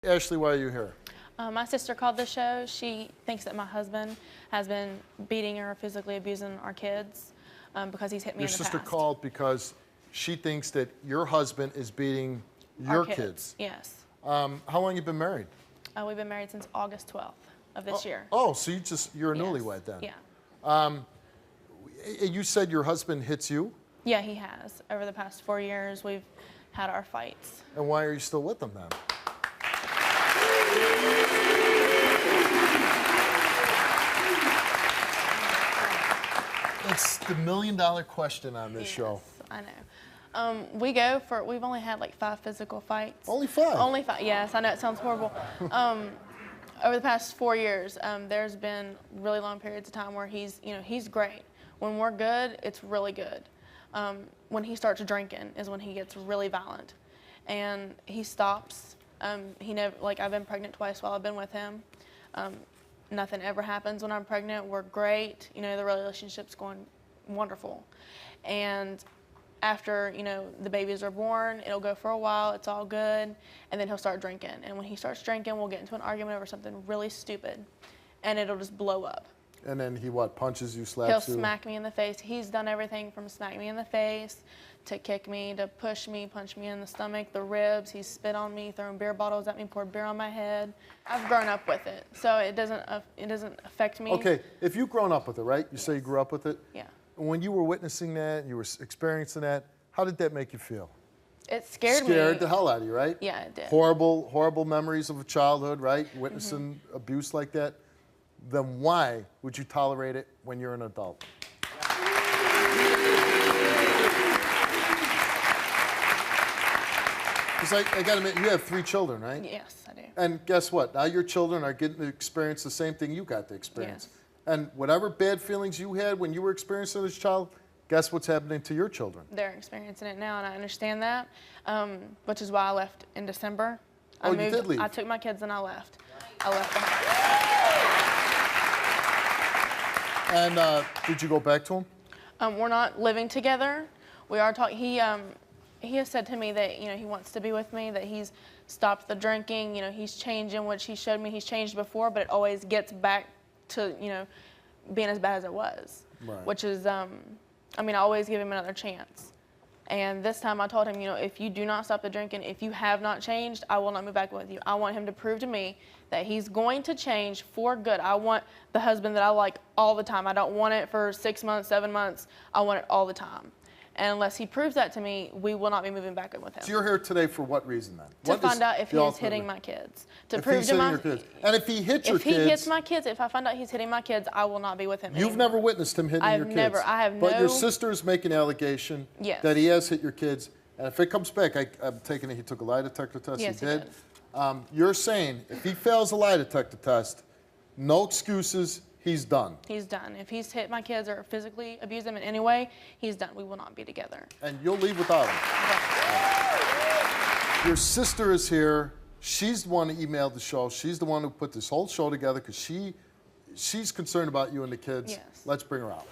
Ashley, why are you here? My sister called the show. She thinks that my husband has been beating or physically abusing our kids because he's hit me in the past. Your sister called because she thinks that your husband is beating your kids. Yes. How long have you been married? We've been married since August 12th of this year. Oh, so you're a newlywed then? Yeah. You said your husband hits you? Yeah, he has. Over the past 4 years, we've had our fights. And why are you still with him then? It's the million-dollar question on this show. I know. We've only had like 5 physical fights. Only 5? Only 5, yes. I know it sounds horrible. Over the past 4 years, there's been really long periods of time where he's great. When we're good, it's really good. When he starts drinking is when he gets really violent. And he stops. I've been pregnant twice while I've been with him. Nothing ever happens when I'm pregnant. We're great. The relationship's going wonderful. And after, the babies are born, it'll go for a while, it's all good, and then he'll start drinking. And when he starts drinking, we'll get into an argument over something really stupid, and it'll just blow up. And then he what, punches you, slaps you? He'll smack me in the face. He's done everything from smack me in the face, to kick me, to push me, punch me in the stomach, the ribs. He's spit on me, thrown beer bottles at me, poured beer on my head. I've grown up with it, so it doesn't affect me. Okay, if you've grown up with it, right? You say you grew up with it? Yeah. When you were witnessing that, you were experiencing that, how did that make you feel? It scared me. Scared the hell out of you, right? Yeah, it did. Horrible, horrible memories of a childhood, right? Witnessing abuse like that. Then why would you tolerate it when you're an adult? Because I got to admit, you have 3 children, right? Yes, I do. And guess what? Now your children are getting to experience the same thing you got to experience. Yes. And whatever bad feelings you had when you were experiencing as a child, guess what's happening to your children? They're experiencing it now, and I understand that, which is why I left in December. You did leave? I took my kids and I left. I left the house. And did you go back to him? We're not living together. We are talking. He has said to me that he wants to be with me. That he's stopped the drinking. He's changing, which he showed me he's changed before, but it always gets back to being as bad as it was. Right. Which is I always give him another chance. And this time I told him, if you do not stop the drinking, if you have not changed, I will not move back with you. I want him to prove to me that he's going to change for good. I want the husband that I like all the time. I don't want it for 6 months, 7 months. I want it all the time. And unless he proves that to me, we will not be moving back in with him. So you're here today for what reason then? To find out if he is hitting my kids. To prove to my kids. And if he hits your kids. If he hits my kids, if I find out he's hitting my kids, I will not be with him You've anymore. never witnessed him hitting your kids. I have But your sister is making an allegation that he has hit your kids. And if it comes back, I'm taking it he took a lie detector test. Yes, he did. Did. You're saying if he fails a lie detector test, no excuses, he's done. He's done. If he's hit my kids or physically abused them in any way, he's done. We will not be together. And you'll leave without him. Yeah. Your sister is here. She's the one who emailed the show. She's the one who put this whole show together because she's concerned about you and the kids. Yes. Let's bring her out.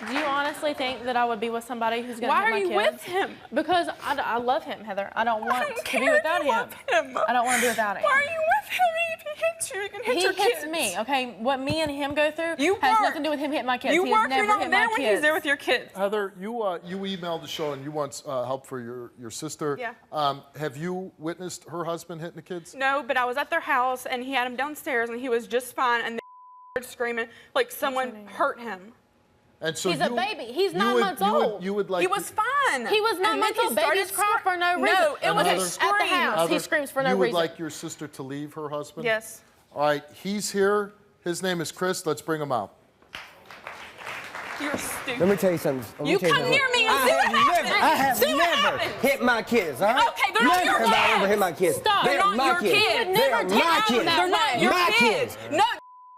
Do you honestly think that I would be with somebody who's going to hit my kids? Why are you with him? Because I love him, Heather. I don't want to be without him. I don't want to be without him. Why are you with him? If he hits you, you can hit your kids. He hits me, okay? What me and him go through has nothing to do with him hitting my kids. You He has work, never you're not hit there my when kids. he's there with your kids. Heather, you emailed the show and you want help for your sister. Yeah. Have you witnessed her husband hitting the kids? No, but I was at their house and he had him downstairs and he was just fine and they started screaming like someone hurt him. And so He's a baby. He's 9 months old. You would like. He was fine. He was 9 months old. Babies cry for no reason. No, it was a at scream. the house. He screams for no reason. You would like your sister to leave her husband? Yes. All right, he's here. His name is Chris. Let's bring him out. You're stupid. Let me tell you something. You come near me and see what happens. I have See what never happens. hit my kids, all right? Okay, they're not your Never have I ever kids. hit my kids. Stop. They're They're not my your kids. kids. They're Never my tell kids. them They're not your My kids. kids. No,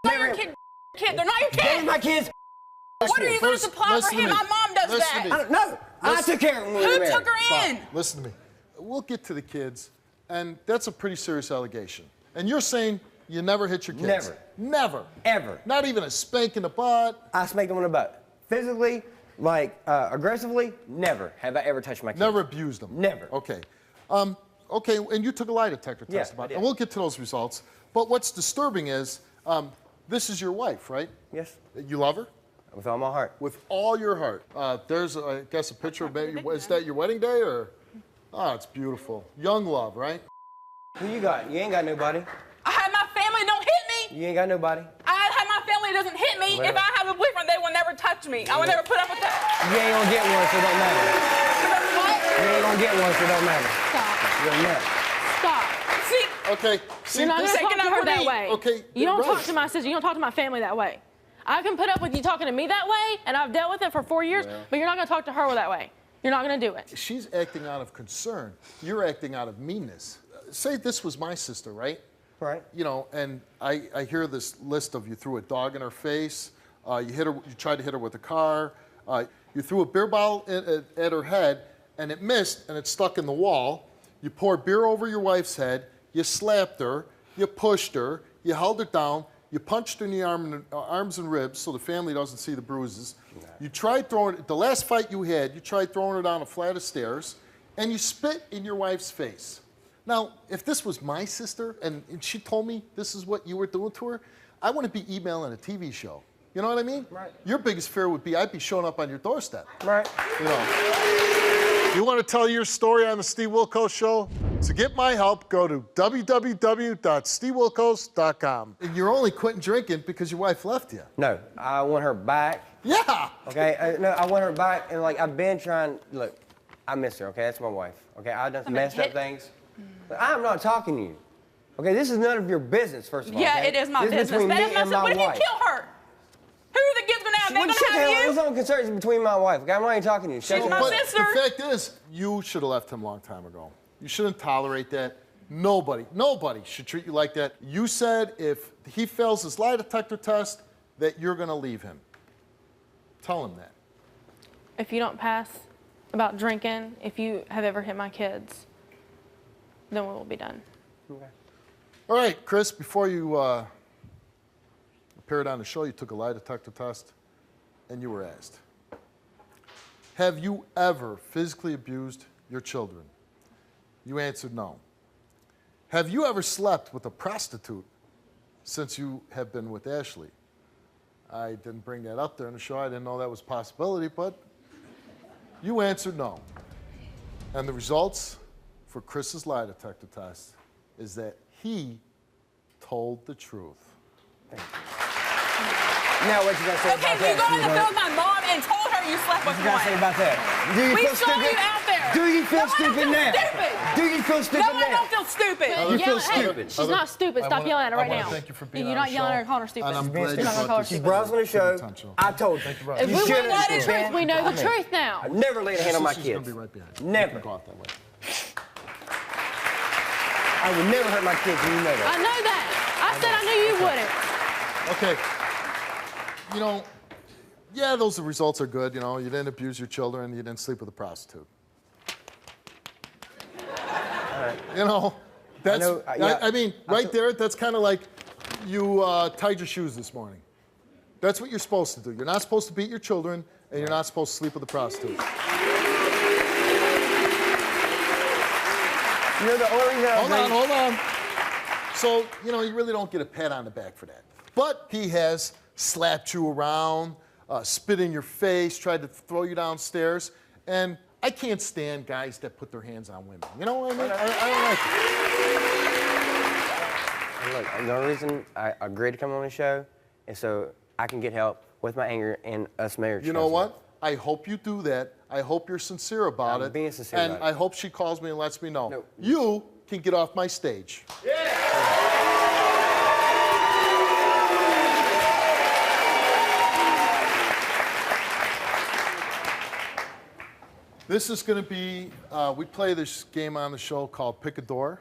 they're your kid. They're not your They're kids. my kids. What are you going to supply for him? My mom does that. I don't know. I took care of them when we were Who married. took her in? Listen to me. We'll get to the kids, and that's a pretty serious allegation. And you're saying you never hit your kids? Never. Never. Ever. Not even a spank in the butt? I spanked them on the butt. Physically, Like, aggressively, never have I ever touched my kids. Never abused them? Never. Okay. Okay, and you took a lie detector test Yeah, about I it. did. And we'll get to those results. But what's disturbing is, this is your wife, right? Yes. You love her? With all my heart. With all your heart. There's, I guess, a picture of maybe, is that your wedding day or? Oh, it's beautiful. Young love, right? Who you got? You ain't got nobody. I have my family don't hit me. You ain't got nobody. I have my family doesn't hit me. Well. If I have a boyfriend, they will never touch me. I will never put up with that. You ain't gonna get one, so it don't matter. What? You ain't gonna get one, so it don't matter. Stop. You don't matter. Stop. See, Okay. See, You're not this- going to talk Taking to her over that me. way. Okay, You don't right. talk to my sister. You don't talk to my family that way. I can put up with you talking to me that way, and I've dealt with it for 4 years, but you're not going to talk to her that way. You're not going to do it. She's acting out of concern. You're acting out of meanness. Say this was my sister, right? Right. You know, and I hear this list of you threw a dog in her face, you hit her, you tried to hit her with a car, you threw a beer bottle at her head, and it missed, and it stuck in the wall. You poured beer over your wife's head, you slapped her, you pushed her, you held her down, you punched her in the arms and ribs so the family doesn't see the bruises. You tried throwing, the last fight you had, you tried throwing her down a flight of stairs, and you spit in your wife's face. Now, if this was my sister and she told me this is what you were doing to her, I wouldn't be emailing a TV show. You know what I mean? Right. Your biggest fear would be I'd be showing up on your doorstep. Right. You know. You want to tell your story on the Steve Wilkos Show? To get my help, go to www.stevewilkos.com. And you're only quitting drinking because your wife left you. No, I want her back. Yeah. Okay. No, I want her back, and like I've been trying. Look, I miss her. Okay, that's my wife. Okay, I've done some messed up things. But I'm not talking to you. Okay, this is none of your business. First of all. yeah, okay? it is my This business. between That me is my and sister. my What if you wife. kill her? Who are the kids gonna have? They Well, gonna shut the hell up. have It's you? not concerns between my wife. Okay, I'm not even talking to you. Shut She's the my hell But up. sister. the fact is, you should have left him a long time ago. You shouldn't tolerate that. Nobody should treat you like that. You said if he fails his lie detector test, that you're going to leave him. Tell him that. If you don't pass about drinking, if you have ever hit my kids, then we will be done. Okay. All right, Chris, before you appeared on the show, you took a lie detector test, and you were asked, have you ever physically abused your children? You answered no. Have you ever slept with a prostitute since you have been with Ashley? I didn't bring that up there in the show. I didn't know that was a possibility, but you answered no. And the results for Chris's lie detector test is that he told the truth. Now, what you got to say Okay, about you that? go on the sweetheart? phone with my mom and told her you slept with What you got to say one. about that? Do you We feel saw stupid? you out there. Do you feel No, I don't stupid feel now? stupid. Do you feel stupid No, I now? don't feel stupid. You feel Yelling- hey, stupid. she's not stupid. Stop yelling at her right I now. wanna thank you for being You're on not the yelling show. at her, calling her stupid. And I'm You're glad not gonna you call her brought this She's stupid. browsing the show. Intentional. I told you. Thank you, Rob. If You we shouldn't know have the been. truth, we know the truth now. I never laid a hand on my Sister's gonna kids. be right behind you. Never. You can go out that way. I would never hurt my kids, and you know I that. know that. I said I knew you wouldn't. Okay. You know, yeah, those results are good. You know, you didn't abuse your children, you didn't sleep with a prostitute. You know, that's. know, yeah. I mean, right there, that's kind of like you tied your shoes this morning. That's what you're supposed to do. You're not supposed to beat your children, and you're not supposed to sleep with a prostitute. You know, the only reason I was Hold on. So, you know, you really don't get a pat on the back for that. But he has slapped you around, spit in your face, tried to throw you downstairs, and I can't stand guys that put their hands on women. You know what I mean? I don't like it. Look, the only reason I agreed to come on the show is so I can get help with my anger and us marriage. You know what? I hope you do that. I hope you're sincere about I'm it. being sincere and about it. I hope she calls me and lets me know. No. You can get off my stage. This is going to be, we play this game on the show called Pick a Door.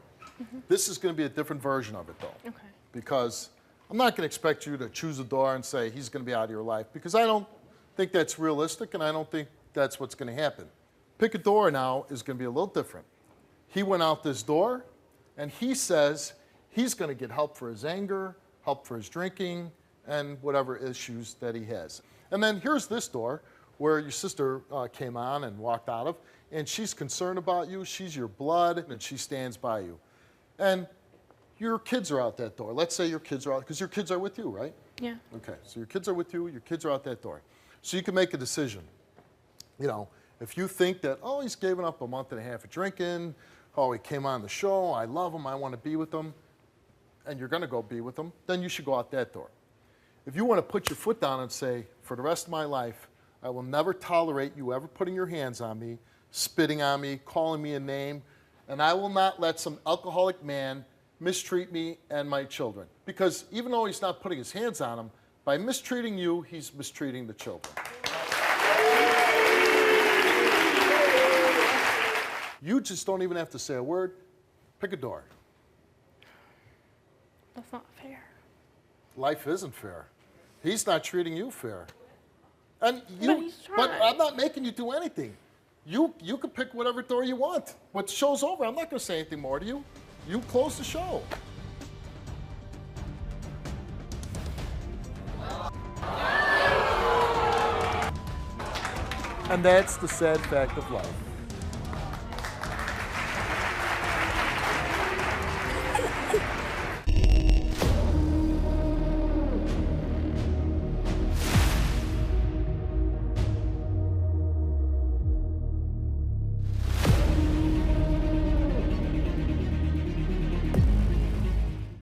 This is going to be a different version of it, though. Okay. Because I'm not going to expect you to choose a door and say he's going to be out of your life, because I don't think that's realistic, and I don't think that's what's going to happen. Pick a Door now is going to be a little different. He went out this door, and he says he's going to get help for his anger, help for his drinking, and whatever issues that he has. And then here's this door, where your sister came on and walked out of, and she's concerned about you, she's your blood, and she stands by you. And your kids are out that door. Let's say your kids are out, because your kids are with you, right? Yeah. Okay, so your kids are with you, your kids are out that door. So you can make a decision. You know, if you think that, oh, he's given up a month and a half of drinking, oh, he came on the show, I love him, I want to be with him, and you're going to go be with him, then you should go out that door. If you want to put your foot down and say, for the rest of my life, I will never tolerate you ever putting your hands on me, spitting on me, calling me a name, and I will not let some alcoholic man mistreat me and my children. Because even though he's not putting his hands on them, by mistreating you, he's mistreating the children. You just don't even have to say a word. Pick a door. That's not fair. Life isn't fair. He's not treating you fair. And But he's but trying. I'm not making you do anything. You can pick whatever door you want. When the show's over, I'm not going to say anything more to you. You close the show. And that's the sad fact of life.